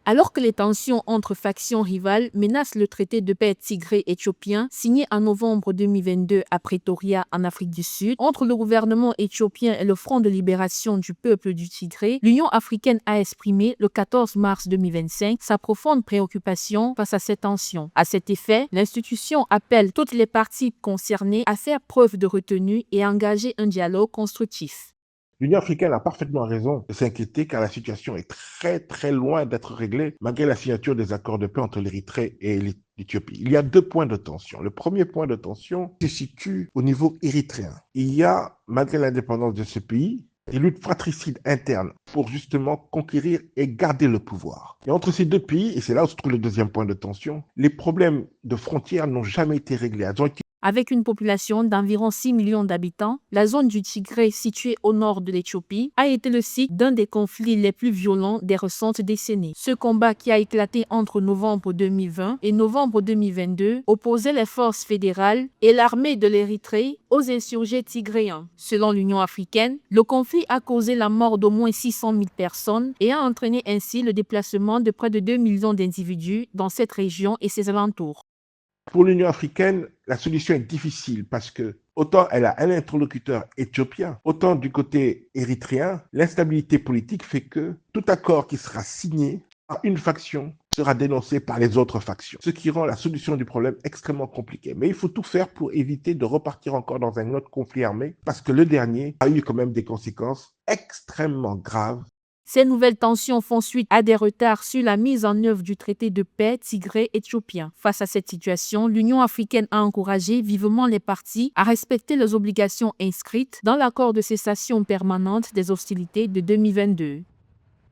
Alors que les tensions entre factions rivales menacent le traité de paix tigré-éthiopien signé en novembre 2022 à Pretoria en Afrique du Sud entre le gouvernement éthiopien et le Front de libération du peuple du Tigré, l'Union africaine a exprimé le 14 mars 2025 sa profonde préoccupation face à ces tensions. À cet effet, l'institution appelle toutes les parties concernées à faire preuve de retenue et à engager un dialogue constructif. L'Union africaine a parfaitement raison de s'inquiéter car la situation est très loin d'être réglée malgré la signature des accords de paix entre l'Érythrée et l'Éthiopie. Il y a deux points de tension. Le premier point de tension se situe au niveau érythréen. Il y a, malgré l'indépendance de ce pays, des luttes fratricides internes pour justement conquérir et garder le pouvoir. Et entre ces deux pays, et c'est là où se trouve le deuxième point de tension, les problèmes de frontières n'ont jamais été réglés. Elles ont été Avec une population d'environ 6 millions d'habitants, la zone du Tigré, située au nord de l'Éthiopie, a été le site d'un des conflits les plus violents des récentes décennies. Ce combat qui a éclaté entre novembre 2020 et novembre 2022 opposait les forces fédérales et l'armée de l'Érythrée aux insurgés tigréens. Selon l'Union africaine, le conflit a causé la mort d'au moins 600 000 personnes et a entraîné ainsi le déplacement de près de 2 millions d'individus dans cette région et ses alentours. Pour l'Union africaine, la solution est difficile parce que autant elle a un interlocuteur éthiopien, autant du côté érythréen, l'instabilité politique fait que tout accord qui sera signé par une faction sera dénoncé par les autres factions, ce qui rend la solution du problème extrêmement compliquée. Mais il faut tout faire pour éviter de repartir encore dans un autre conflit armé parce que le dernier a eu quand même des conséquences extrêmement graves. Ces nouvelles tensions font suite à des retards sur la mise en œuvre du traité de paix tigré-éthiopien. Face à cette situation, l'Union africaine a encouragé vivement les parties à respecter les obligations inscrites dans l'accord de cessation permanente des hostilités de 2022.